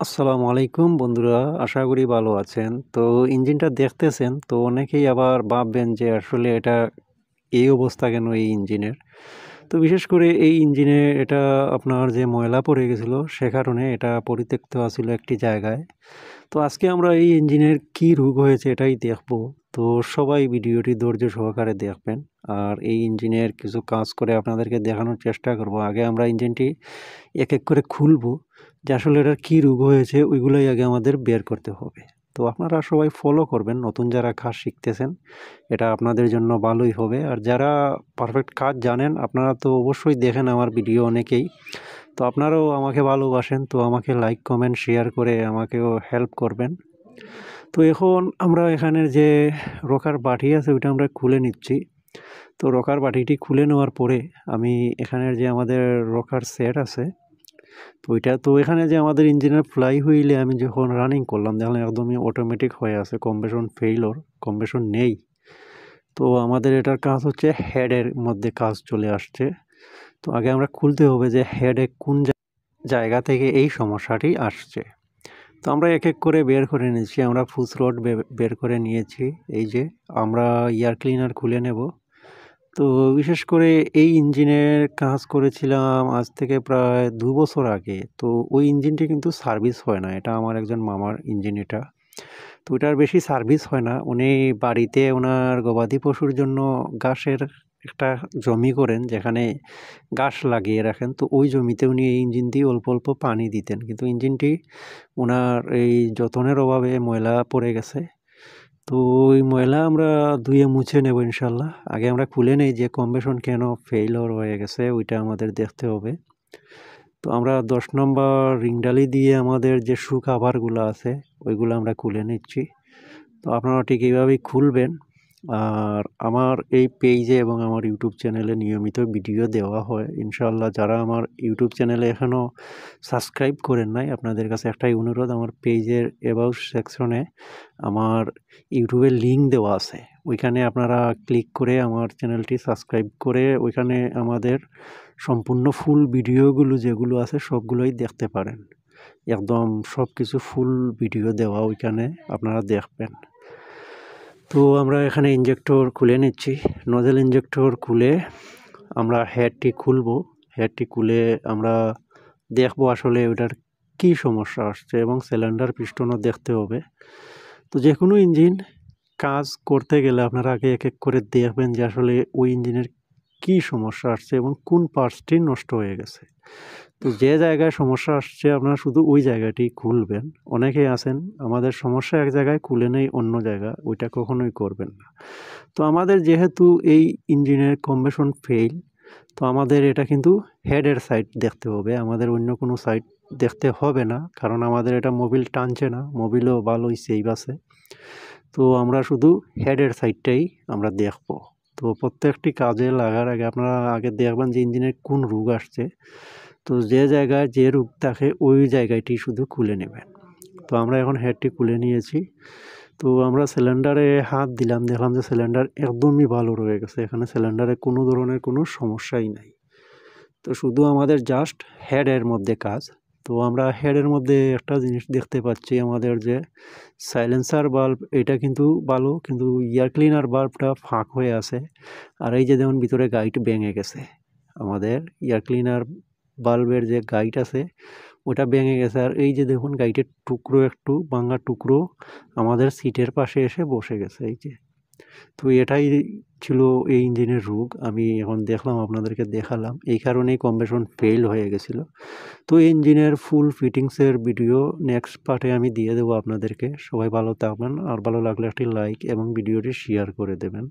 আসসালামু আলাইকুম বন্ধুরা, আশা করি ভালো আছেন। তো ইঞ্জিনটা দেখতেছেন, তো অনেকেই আবার ভাববেন যে আসলে এটা এই অবস্থা কেন এই ইঞ্জিনের। তো বিশেষ করে এই ইঞ্জিনে এটা আপনার যে ময়লা পড়ে গেছিলো সে কারণে এটা পরিত্যক্ত আছিল একটি জায়গায়। তো আজকে আমরা এই ইঞ্জিনের কি রোগ হয়েছে এটাই দেখব। তো সবাই ভিডিওটি ধৈর্য সহকারে দেখবেন। আর এই ইঞ্জিনের কিছু কাজ করে আপনাদেরকে দেখানোর চেষ্টা করব। আগে আমরা ইঞ্জিনটি এক এক করে খুলব, যে আসলে এটার কী রোগ হয়েছে ওইগুলোই আগে আমাদের বের করতে হবে। তো আপনারা সবাই ফলো করবেন, নতুন যারা কাজ শিখতেছেন এটা আপনাদের জন্য ভালোই হবে। আর যারা পারফেক্ট কাজ জানেন আপনারা তো অবশ্যই দেখেন আমার ভিডিও অনেকেই, তো আপনারাও আমাকে ভালোবাসেন, তো আমাকে লাইক কমেন্ট শেয়ার করে আমাকেও হেল্প করবেন। তো এখন আমরা এখানের যে রকার বাটি আছে ওইটা আমরা খুলে নিচ্ছি। তো রকার বাটিটি খুলে নেওয়ার পরে আমি এখানের যে আমাদের রকার সেট আছে, তো ওইটা তো এখানে যে আমাদের ইঞ্জিনের ফ্লাই হুইলে আমি যখন রানিং করলাম দেখলাম একদমই অটোমেটিক হয়ে আছে, কম্প্রেশন ফেইলর, কম্প্রেশন নেই। তো আমাদের এটার কাজ হচ্ছে হেডের মধ্যে কাজ চলে আসছে। তো আগে আমরা খুলতে হবে যে হেডে কোন জায়গা থেকে এই সমস্যাটি আসছে। তো আমরা এক এক করে বের করে নিয়েছি, আমরা ফুস রড বের করে নিয়েছি। এই যে আমরা এয়ার ক্লিনার খুলে নেব। তো বিশেষ করে এই ইঞ্জিনের কাজ করেছিলাম আজ থেকে প্রায় ২ বছর আগে। তো ওই ইঞ্জিনটি কিন্তু সার্ভিস হয় না। এটা আমার একজন মামার ইঞ্জিন এটা। তো ওটার বেশি সার্ভিস হয় না। উনি বাড়িতে ওনার গবাদি পশুর জন্য ঘাসের একটা জমি করেন, যেখানে ঘাস লাগিয়ে রাখেন। তো ওই জমিতে উনি এই ইঞ্জিন দিয়ে অল্প, অল্প পানি দিতেন। কিন্তু ইঞ্জিনটি ওনার এই যত্নের অভাবে ময়লা পড়ে গেছে। তো ওই ময়লা আমরা ধুয়ে মুছে নেব ইনশাল্লাহ। আগে আমরা খুলে নেই যে কম্প্রেশন কেন ফেইলিওর হয়ে গেছে ওইটা আমাদের দেখতে হবে। তো আমরা 10 নম্বর রিংডালি দিয়ে আমাদের যে শু কাভারগুলো আছে ওইগুলো আমরা খুলে নিচ্ছি। তো আপনারা ঠিক এইভাবেই খুলবেন। আর আমার এই পেজে এবং আমার ইউটিউব চ্যানেলে নিয়মিত ভিডিও দেওয়া হয় ইনশাল্লাহ। যারা আমার ইউটিউব চ্যানেলে এখনও সাবস্ক্রাইব করেন নাই, আপনাদের কাছে একটাই অনুরোধ, আমার পেজের অ্যাবাউট সেকশনে আমার ইউটিউবের লিঙ্ক দেওয়া আছে, ওইখানে আপনারা ক্লিক করে আমার চ্যানেলটি সাবস্ক্রাইব করে ওইখানে আমাদের সম্পূর্ণ ফুল ভিডিওগুলো যেগুলো আছে সবগুলোই দেখতে পারেন। একদম সব কিছু ফুল ভিডিও দেওয়া ওইখানে, আপনারা দেখবেন। তো আমরা এখানে ইঞ্জেক্টর খুলে নিচ্ছি। নজেল ইঞ্জেক্টর খুলে আমরা হেডটি খুলব। হেডটি খুলে আমরা দেখব আসলে ওটার কী সমস্যা আসছে, এবং সিলিন্ডার পিস্টনও দেখতে হবে। তো যে কোনো ইঞ্জিন কাজ করতে গেলে আপনারা আগে এক এক করে দেখবেন যে আসলে ওই ইঞ্জিনের কী সমস্যা আসছে এবং কোন পার্টসটি নষ্ট হয়ে গেছে। তো যে জায়গায় সমস্যা আসছে আপনারা শুধু ওই জায়গাটি খুলবেন। অনেকেই আছেন আমাদের সমস্যা এক জায়গায় খুলে নেই অন্য জায়গা, ওইটা কখনোই করবেন না। তো আমাদের যেহেতু এই ইঞ্জিনের কম্প্রেশন ফেইল, তো আমাদের এটা কিন্তু হেডের সাইড দেখতে হবে, আমাদের অন্য কোনো সাইড দেখতে হবে না, কারণ আমাদের এটা মোবিল টানছে না, মোবিলও ভালোই সেভ আছে। তো আমরা শুধু হেডের সাইডটাই আমরা দেখব। তো প্রত্যেকটি কাজে লাগার আগে আপনারা আগে দেখবেন যে ইঞ্জিনের কোন রোগ আসছে। তো যে জায়গায় যে রোগ থাকে ওই জায়গাটি শুধু খুলে নেবেন। তো আমরা এখন হেডটি খুলে নিয়েছি। তো আমরা সিলিন্ডারে হাত দিলাম, দেখলাম যে সিলিন্ডার একদমই ভালো রয়ে গেছে, এখানে সিলিন্ডারে কোনো ধরনের কোনো সমস্যাই নাই। তো শুধু আমাদের জাস্ট হেডের মধ্যে কাজ। তো আমরা হেডের মধ্যে একটা জিনিস দেখতে পাচ্ছি, আমাদের যে সাইলেন্সার বাল্ব এটা কিন্তু ভালো, কিন্তু এয়ার ক্লিনার বাল্বটা ফাঁক হয়ে আছে। আর এই যে যেমন ভিতরে গাইড ভেঙে গেছে, আমাদের এয়ার ক্লিনার বাল্বের যে গাইড আছে ওটা ভেঙে গেছে। আর এই যে দেখুন গাইডের টুকরো, একটু ভাঙা টুকরো আমাদের সিটের পাশে এসে বসে গেছে, এই যে। তো এটাই ছিল এই ইঞ্জিনের রোগ, আমি এখন দেখলাম আপনাদেরকে দেখালাম, এই কারণেই কম্প্রেশন ফেল হয়ে গেছিল। তো ইঞ্জিনের ফুল ফিটিংসের ভিডিও নেক্সট পার্টে আমি দিয়ে দেবো আপনাদেরকে। সবাই ভালো থাকবেন, আর ভালো লাগলে একটি লাইক এবং ভিডিওটি শেয়ার করে দেবেন।